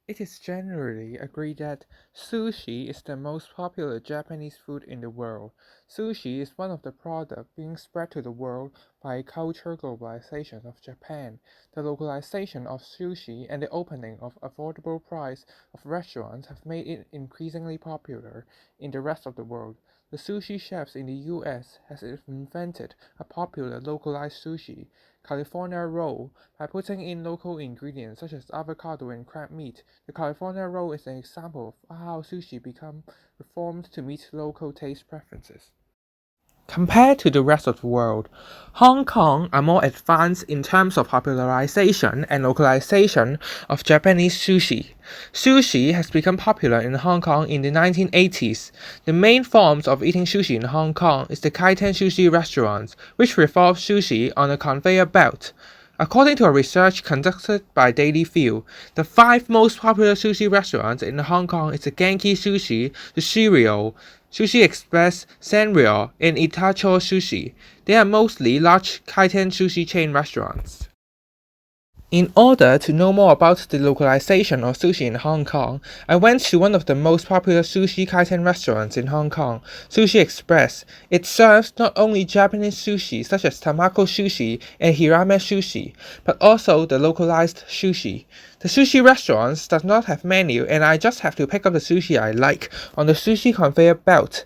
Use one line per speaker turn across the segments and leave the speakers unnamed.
It is generally agreed that sushi is the most popular Japanese food in the world. Sushi is one of the products being spread to the world by cultural globalization of Japan. The localization of sushi and the opening of affordable price of restaurants have made it increasingly popular in the rest of the world. The sushi chefs in the US has invented a popular localized sushi, California roll, by putting in local ingredients such as avocado and crab meat. The California roll is an example of how sushi become reformed to meet local taste preferences. Compared to the rest of the world, Hong Kong are more advanced in terms of popularization and localization of Japanese sushi. Sushi has become popular in Hong Kong in the 1980s. The main forms of eating sushi in Hong Kong is the kaiten sushi restaurants, which revolve sushi on a conveyor belt. According to a research conducted by Daily View, the five most popular sushi restaurants in Hong Kong is the Genki Sushi, the Cereal, Sushi Express, Sanrio, and Itacho Sushi. They are mostly large kaiten sushi chain restaurants. In order to know more about the localization of sushi in Hong Kong, I went to one of the most popular sushi kaiten restaurants in Hong Kong, Sushi Express. It serves not only Japanese sushi such as tamako sushi and hirame sushi, but also the localized sushi. The sushi restaurant does not have menu and I just have to pick up the sushi I like on the sushi conveyor belt.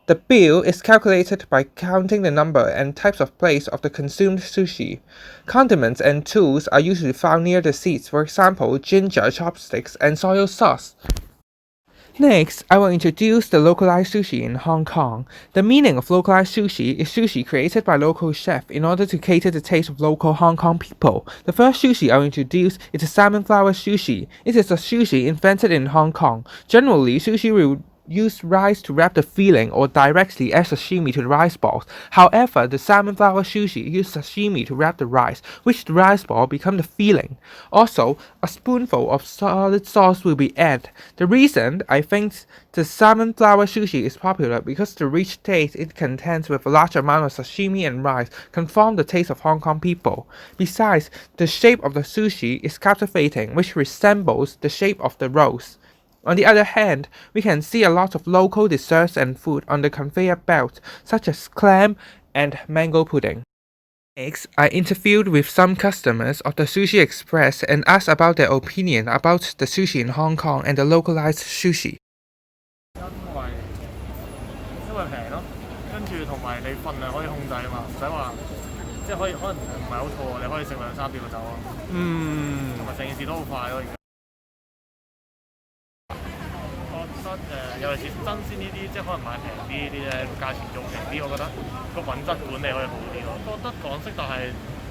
The bill is calculated by counting the number and types of plates of the consumed sushi. Condiments and tools are usually found near the seats, for example, ginger chopsticks and soy sauce. Next, I will introduce the localized sushi in Hong Kong. The meaning of localized sushi is sushi created by local chefs in order to cater the taste of local Hong Kong people. The first sushi I will introduce is the salmon flour sushi. It is a sushi invented in Hong Kong. Generally, sushi will use rice to wrap the filling or directly add sashimi to the rice balls. However, the salmon flour sushi uses sashimi to wrap the rice, which the rice ball become the filling. Also, a spoonful of solid sauce will be added. The reason I think the salmon flour sushi is popular because the rich taste it contains with a large amount of sashimi and rice confirm the taste of Hong Kong people. Besides, the shape of the sushi is captivating, which resembles the shape of the rose. On the other hand, we can see a lot of local desserts and food on the conveyor belt, such as clam and mango pudding. Next, I interviewed with some customers of the Sushi Express and asked about their opinion about the sushi in Hong Kong and the localized sushi.
因為平咯，跟住同埋你份量可以控制啊嘛，唔使話即係可能唔係好肚餓，你可以食兩三碟就走啊。同埋成件事都好快咯。我覺得尤其是新鮮呢啲，即係可能買平啲呢啲咧，價錢仲平啲，我覺得個品質管理可以好啲咯。覺得港式，但係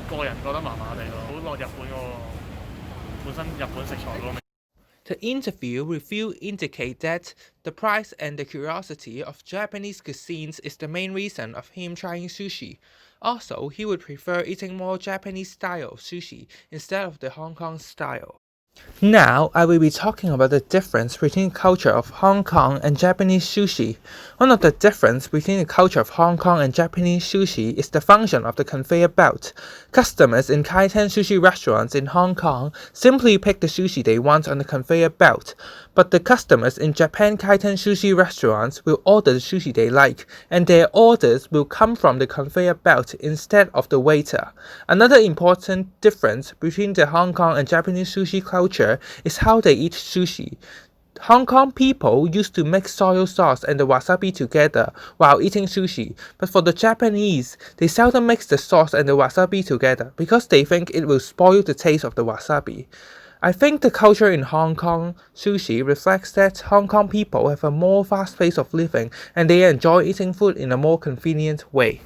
個人覺得麻麻地咯，好落日本嗰個本身日本食材嗰個味。
The interview review indicate that the price and the curiosity of Japanese cuisines is the main reason of him trying sushi. Also, he would prefer eating more Japanese style sushi instead of the Hong Kong style. Now, I will be talking about the difference between the culture of Hong Kong and Japanese sushi. One of the differences between the culture of Hong Kong and Japanese sushi is the function of the conveyor belt. Customers in kaiten sushi restaurants in Hong Kong simply pick the sushi they want on the conveyor belt, but the customers in Japan kaiten sushi restaurants will order the sushi they like, and their orders will come from the conveyor belt instead of the waiter. Another important difference between the Hong Kong and Japanese sushi culture is how they eat sushi. Hong Kong people used to mix soy sauce and the wasabi together while eating sushi, but for the Japanese, they seldom mix the sauce and the wasabi together because they think it will spoil the taste of the wasabi. I think the culture in Hong Kong sushi reflects that Hong Kong people have a more fast pace of living and they enjoy eating food in a more convenient way.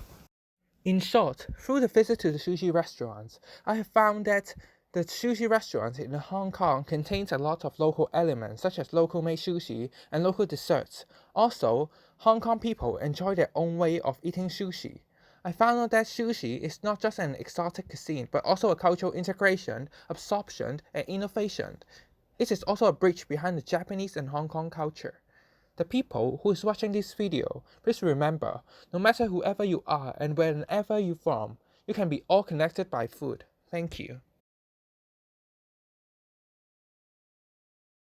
In short, through the visit to the sushi restaurants, I have found that the sushi restaurants in Hong Kong contains a lot of local elements such as local made sushi and local desserts. Also, Hong Kong people enjoy their own way of eating sushi. I found out that sushi is not just an exotic cuisine but also a cultural integration, absorption, and innovation. It is also a bridge behind the Japanese and Hong Kong culture. The people who is watching this video, please remember, no matter whoever you are and wherever you're from, you can be all connected by food. Thank you.